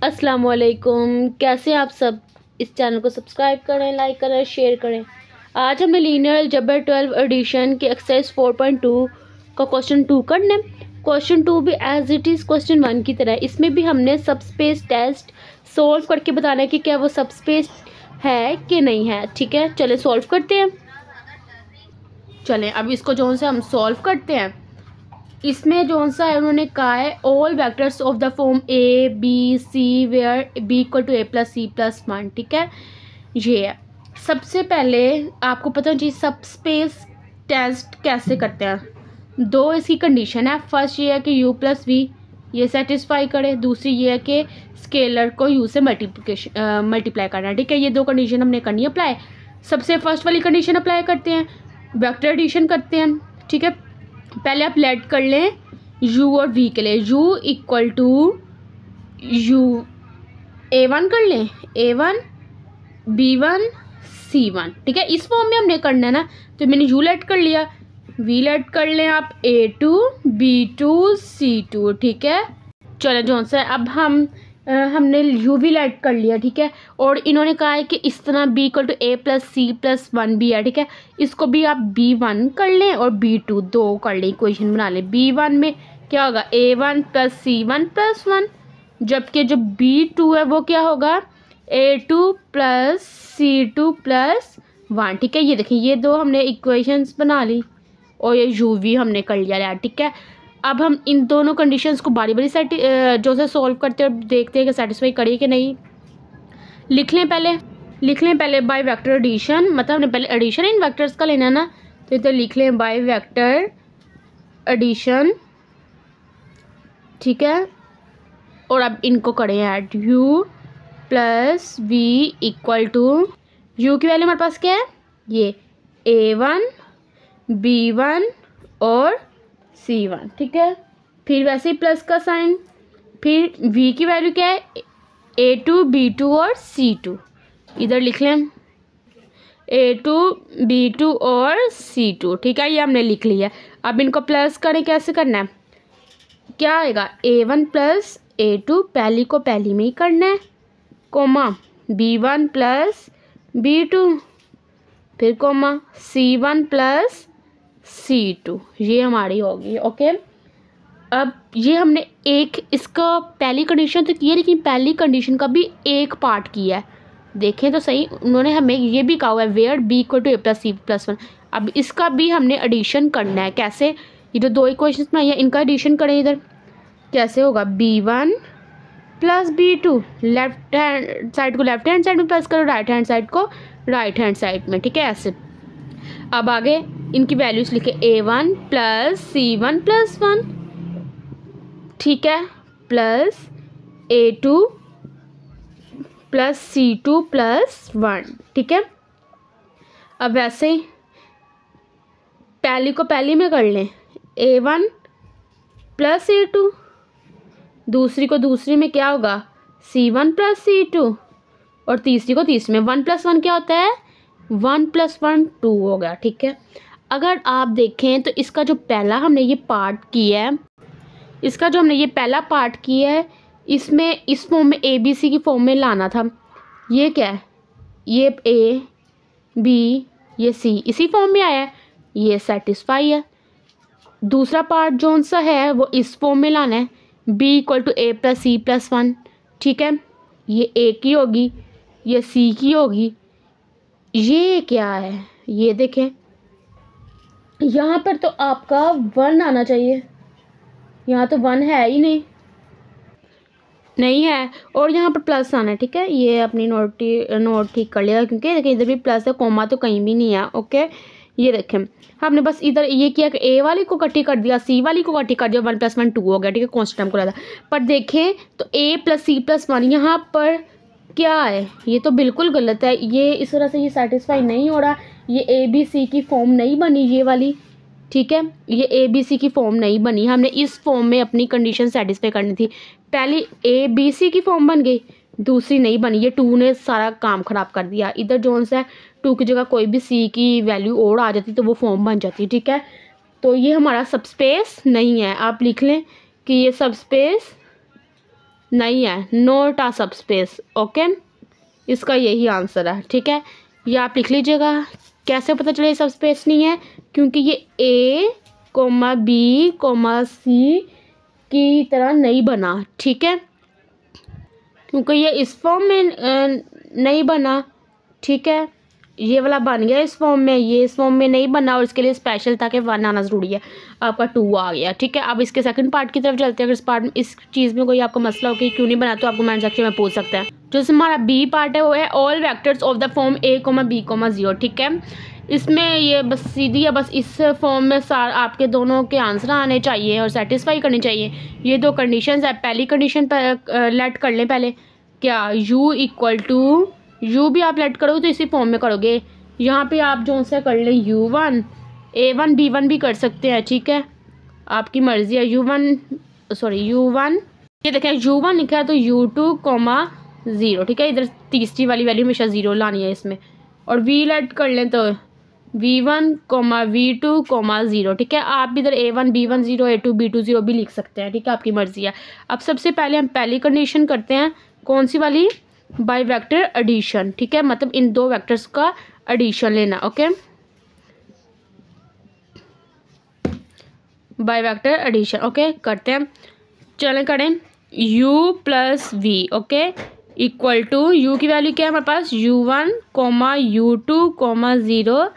अस्सलाम वालेकुम। कैसे आप सब? इस चैनल को सब्सक्राइब करें, लाइक करें, शेयर करें। आज हमने लीनियर अलजेब्रा 12 एडिशन के एक्सरसाइज 4.2 का क्वेश्चन 2 करना है। क्वेश्चन 2 भी एज इट इज़ क्वेश्चन 1 की तरह है। इसमें भी हमने सबस्पेस टेस्ट सॉल्व करके बताना है कि क्या वो सबस्पेस है कि नहीं है। ठीक है, चलें सॉल्व करते हैं। चलें अब इसको जो से हम सॉल्व करते हैं। इसमें जो सा है उन्होंने कहा है all vectors of the form A B C where B equal to A plus C plus 1। ठीक है, ये है। सबसे पहले आपको पता होना चाहिए सबस्पेस टेस्ट कैसे करते हैं। दो इसकी कंडीशन है। फर्स्ट ये है कि u प्लस वी ये सेटिस्फाई करे, दूसरी ये है कि स्केलर को u से मल्टीप्लाई करना है। ठीक है, ये दो कंडीशन हमने करनी है अप्लाई। सबसे फर्स्ट वाली कंडीशन अप्लाई करते हैं, वेक्टर एडिशन करते हैं। ठीक है, पहले आप लेट कर लें u और v के लिए। u equal to u a1 कर लें, a1 b1 c1। ठीक है, इस फॉर्म में हमने करना है ना, तो मैंने u लेट कर लिया, v लेट कर लें आप a2 b2 c2। ठीक है, चलो जो सा अब हमने u भी लेट कर लिया। ठीक है, और इन्होंने कहा है कि इस तरह b equal to a plus C plus 1 भी है। ठीक है, इसको भी आप b1 कर लें और b2 दो कर लें, इक्वेशन बना लें। b1 में क्या होगा a1 प्लस c1 प्लस 1, जबकि जो b2 है वो क्या होगा a2 प्लस c2 प्लस 1। ठीक है, ये देखिए ये दो हमने इक्वेशंस बना ली और ये u भी हमने कर लिया यार। ठीक है, अब हम इन दोनों कंडीशंस को बारी बारी जो से सॉल्व करते हैं और देखते हैं कि सेटिस्फाई करिए कि नहीं। लिख लें पहले बाय वेक्टर एडिशन, मतलब हमने पहले एडिशन इन वेक्टर्स का लेना ना, तो इधर लिख लें बाय वेक्टर एडिशन। ठीक है, और अब इनको करें add u plus v equal to u की वैल्यू हमारे पास क्या है ये a1 b1 और c1। ठीक है, फिर वैसे ही प्लस का साइन, फिर v की वैल्यू क्या है a2 b2 और c2। इधर लिख लें a2 b2 और c2। ठीक है, ये हमने लिख लिया। अब इनको प्लस करें, कैसे करना है, क्या आएगा a1 प्लस a2 पहली को पहली में ही करना है, कोमा b1 प्लस b2, फिर कोमा c1 प्लस c2। ये हमारी होगी। ओके, अब ये हमने एक इसका पहली कंडीशन तो की है, लेकिन पहली कंडीशन का भी एक पार्ट किया है। देखें तो सही, उन्होंने हमें ये भी कहा हुआ है where B equal to A plus C plus 1। अब इसका भी हमने एडिशन करना है। कैसे, ये जो दो इक्वेशंस बनाई है इनका एडिशन करें। इधर कैसे होगा b1 plus b2, left hand side को लेफ्ट हैंड साइड में प्लस करो, राइट हैंड साइड को राइट हैंड साइड में। ठीक है, ऐसे। अब आगे इनकी वैल्यूज लिखे a1 प्लस c1 प्लस 1। ठीक है, plus a2 plus c2 plus 1। ठीक है, अब वैसे ही पहली को पहली में कर लें a1 प्लस a2, दूसरी को दूसरी में क्या होगा c1 प्लस c2, और तीसरी को तीसरी में 1 प्लस 1 क्या होता है 1 प्लस 1 2 हो गया। ठीक है, अगर आप देखें तो इसका जो पहला हमने ये पार्ट किया है, इसका जो हमने ये पहला पार्ट किया है, इसमें इस फॉर्म में ए बी सी की फॉर्म में लाना था। ये क्या है, ये ए बी ये सी इसी फॉर्म में आया है, ये सेटिस्फाई है। दूसरा पार्ट जो सा है वो इस फॉर्म में लाना है, B equal to A plus C plus 1। ठीक है, ये ए की होगी, ये सी की होगी। ये क्या है, ये देखें यहाँ पर तो आपका 1 आना चाहिए, यहाँ तो 1 है ही नहीं है, और यहाँ पर प्लस आना है। ठीक है, ये अपनी नोट ठीक कर लिया, क्योंकि देखिए इधर भी प्लस है, कोमा तो कहीं भी नहीं है। ओके, ये देखें हमने बस इधर ये किया कि ए वाली को इकट्ठी कर दिया, सी वाली को इकट्ठी कर दिया, 1 प्लस 1 2 हो गया। ठीक है, कॉन्स्टेंट को रहा था। पर देखें तो ए प्लस सी प्लस 1 यहाँ पर क्या है, ये तो बिल्कुल गलत है। ये इस तरह से ये सेटिस्फाई नहीं हो रहा, ये ए बी सी की फॉर्म नहीं बनी ये वाली। ठीक है, ये ए बी सी की फॉर्म नहीं बनी, हमने इस फॉर्म में अपनी कंडीशन सेटिस्फाई करनी थी। पहली ए बी सी की फॉर्म बन गई, दूसरी नहीं बनी, ये 2 ने सारा काम ख़राब कर दिया। इधर जो सा 2 की जगह कोई भी सी की वैल्यू और आ जाती तो वो फॉर्म बन जाती। ठीक है, तो ये हमारा सबस्पेस नहीं है। आप लिख लें कि ये सबस्पेस नहीं है, नॉट अ सबस्पेस। ओके, इसका यही आंसर है। ठीक है, ये आप लिख लीजिएगा। कैसे पता चले सबस्पेस नहीं है? क्योंकि ये ए कोमा बी कोमा सी की तरह नहीं बना। ठीक है, क्योंकि ये इस फॉर्म में नहीं बना। ठीक है, ये वाला बन गया इस फॉर्म में, ये इस फॉर्म में नहीं बना और इसके लिए स्पेशल था कि 1 आना ज़रूरी है। आपका 2 आ गया। ठीक है, अब इसके सेकंड पार्ट की तरफ चलते हैं। अगर इस पार्ट में इस चीज़ में कोई आपको मसला हो कि क्यों नहीं बना, तो आपको कमेंट सेक्शन में पूछ सकते हैं। जो हमारा बी पार्ट है वो है all vectors of the form A comma B comma 0। ठीक है, इसमें ये बस सीधी है, बस इस फॉर्म में आपके दोनों के आंसर आने चाहिए और सेटिस्फाई करनी चाहिए। ये 2 कंडीशंस है। पहली कंडीशन पर लेट कर लें पहले, क्या u इक्वल टू यू भी आप लेट करोगे तो इसी फॉर्म में करोगे। यहाँ पे आप जो सा कर लें u1 a1 b1 भी कर सकते हैं। ठीक है, आपकी मर्ज़ी है। u1 ये देखें u1 लिखा है तो u2 कोमा 0। ठीक है, इधर तीसरी वाली वैल्यू हमेशा 0 लानी है इसमें। और v लेट कर लें तो v1 कोमा v2 कोमा 0। ठीक है, आप इधर a1 b1 0 a2 b2 0 भी लिख सकते हैं। ठीक है, आपकी मर्ज़ी है। अब सबसे पहले हम पहली कंडीशन करते हैं। कौन सी वाली? By vector addition. ठीक है, मतलब इन 2 वेक्टर्स का एडिशन लेना। Okay, by vector addition. Okay, करते हैं, चलें करें। u plus V, okay, equal to u की वैल्यू क्या है हमारे पास? u1 comma u2 comma 0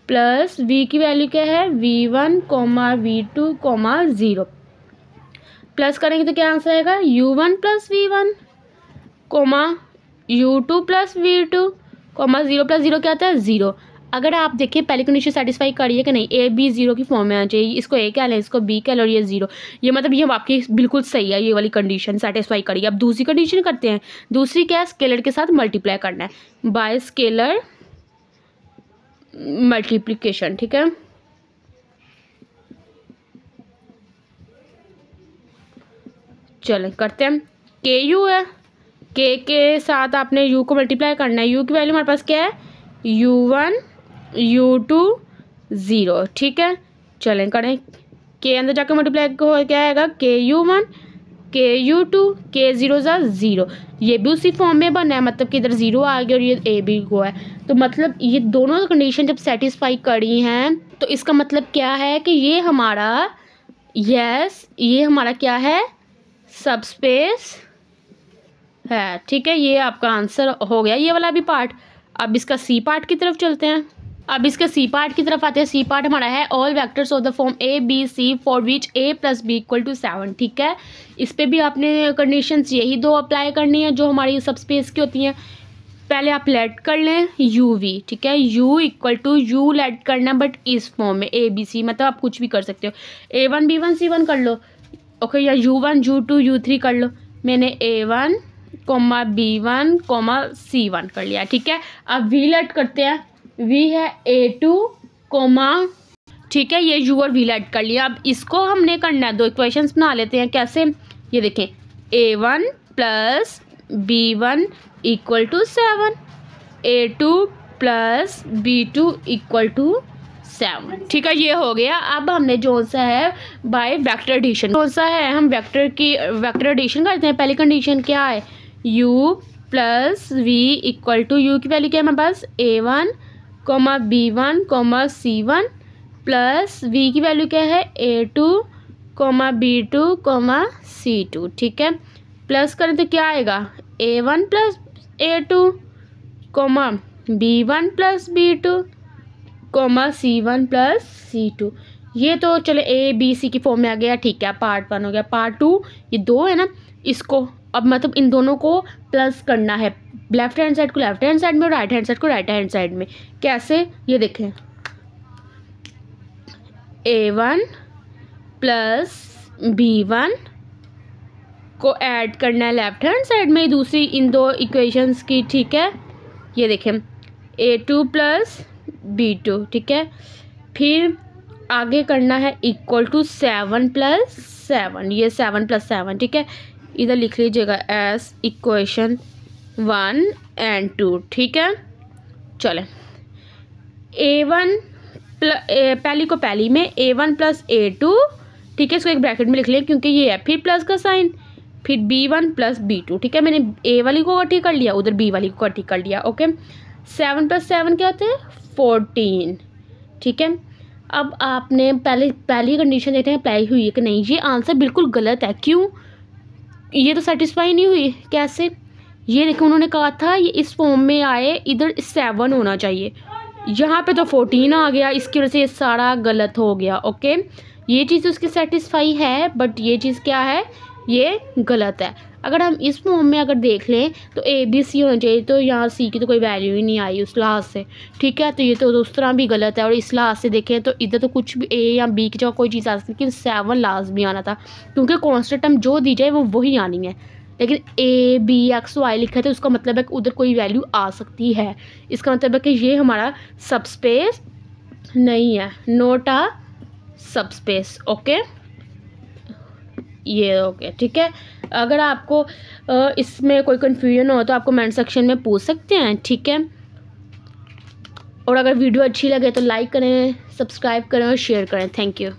plus v की वैल्यू क्या है? v1 coma v2 comma 0। Plus करेंगे तो क्या आंसर आएगा? u1 plus v1 comma u2 plus v2 comma 0 plus 0 क्या आता है? 0। अगर आप देखिए पहली कंडीशन सेटिस्फाई करिए कि नहीं, ए बी 0 की फॉर्म में आना चाहिए। इसको ए कह लें, इसको बी कह लें और ये 0। ये मतलब ये आपकी बिल्कुल सही है, ये वाली कंडीशन सेटिस्फाई करिए। अब दूसरी कंडीशन करते हैं। दूसरी क्या है? स्केलर के साथ मल्टीप्लाई करना है बाय स्केलर मल्टीप्लिकेशन। ठीक है, चलें करते हैं। के यू है, के साथ आपने u को मल्टीप्लाई करना है। u की वैल्यू हमारे पास क्या है? u1 u2 0। ठीक है, चलें करें। के अंदर जाकर मल्टीप्लाई हो क्या आएगा? के u1 के u2 के 0 0। ये भी उसी फॉर्म में बना है, मतलब कि इधर 0 आ गया और ये ए बी को है। तो मतलब ये दोनों कंडीशन जब सेटिस्फाई करी हैं तो इसका मतलब क्या है कि ये हमारा ये हमारा क्या है? सबस्पेस है। ठीक है, ये आपका आंसर हो गया ये वाला भी पार्ट। अब इसका सी पार्ट की तरफ चलते हैं। अब इसका सी पार्ट की तरफ आते हैं। सी पार्ट हमारा है all vectors of the form A B C for which a plus B equal to 7। ठीक है, इस पे भी आपने कंडीशंस यही 2 अप्लाई करनी है जो हमारी सबस्पेस की होती हैं। पहले आप लेट कर लें यू वी। ठीक है, u equal to U let करना बट इस फॉर्म में ए बी सी, मतलब आप कुछ भी कर सकते हो। a1 b1 c1 कर लो, ओके, या u1 u2 u3 कर लो। मैंने a1 comma b1 comma c1 कर लिया। ठीक है, अब v लेट करते हैं। v है a2 कोमा, ठीक है, ये u और v लेट कर लिया। अब इसको हमने करना है, 2 इक्वेशंस बना लेते हैं। कैसे? ये देखें, a1 plus b1 equal to 7, a2 plus b2 equal to 7। ठीक है, ये हो गया। अब हमने जो सा है बाय वेक्टर एडिशन, कौन सा है? हम वेक्टर एडिशन करते हैं। पहली कंडीशन क्या है? u plus V equal to U की वैल्यू क्या है हमारे पास? a1 comma b1 comma c1 plus v की वैल्यू क्या है? a2 coma b2 coma c2। ठीक है, प्लस करें तो क्या आएगा? a1 plus a2 comma b1 plus b2 comma c1 plus c2। ये तो चले ए बी सी की फॉर्म में आ गया। ठीक है, पार्ट 1 हो गया। पार्ट 2 ये 2 है ना, इसको अब मतलब इन दोनों को प्लस करना है, लेफ्ट हैंड साइड को लेफ्ट हैंड साइड में और राइट हैंड साइड को राइट हैंड साइड में। कैसे? ये देखें, a1 प्लस b1 को ऐड करना है लेफ्ट हैंड साइड में दूसरी इन 2 इक्वेशंस की। ठीक है, ये देखें, a2 प्लस b2। ठीक है, फिर आगे करना है इक्वल टू 7 प्लस 7, ये 7 प्लस 7। ठीक है, इधर लिख लीजिएगा एस इक्वेशन 1 एंड 2। ठीक है, चलें, a1 पहली को पहली में a1 प्लस a2। ठीक है, इसको एक ब्रैकेट में लिख लें क्योंकि ये है, फिर प्लस का साइन, फिर B1 + B2, ठीक है। मैंने A वाली को इकट्ठी कर लिया, उधर B वाली को इकट्ठी कर लिया, ओके। 7 + 7 क्या होते हैं? 14, ठीक है। अब आपने पहली कंडीशन देखते हैं अप्लाई हुई है कि नहीं। ये आंसर बिल्कुल गलत है। क्यों? ये तो सेटिस्फाई नहीं हुई। कैसे? ये देखो, उन्होंने कहा था ये इस फॉर्म में आए, इधर 7 होना चाहिए, यहाँ पे तो 14 आ गया। इसकी वजह से ये सारा गलत हो गया, ओके। ये चीज़ उसकी सेटिस्फाई है, बट ये चीज़ क्या है? ये गलत है। अगर हम इस फॉर्म में अगर देख लें तो ABC होना चाहिए, तो यहाँ C की तो कोई वैल्यू ही नहीं आई उस लिहाज से, ठीक है। तो ये तो उस तरह भी गलत है। और इस लिहाज से देखें तो इधर तो कुछ भी A या B की जगह कोई चीज़ आ सकती, लेकिन 7 लास्ट भी आना था, क्योंकि कॉन्स्टेंट टर्म जो दी जाए वो वही आनी है। लेकिन ABXY लिखा है तो उसका मतलब है कि उधर कोई वैल्यू आ सकती है। इसका मतलब है कि ये हमारा सबस्पेस नहीं है, नॉट अ सबस्पेस, ओके। ये ओके, ठीक है। अगर आपको इसमें कोई कन्फ्यूजन हो तो आप कमेंट सेक्शन में पूछ सकते हैं, ठीक है। और अगर वीडियो अच्छी लगे तो लाइक करें, सब्सक्राइब करें और शेयर करें। Thank you.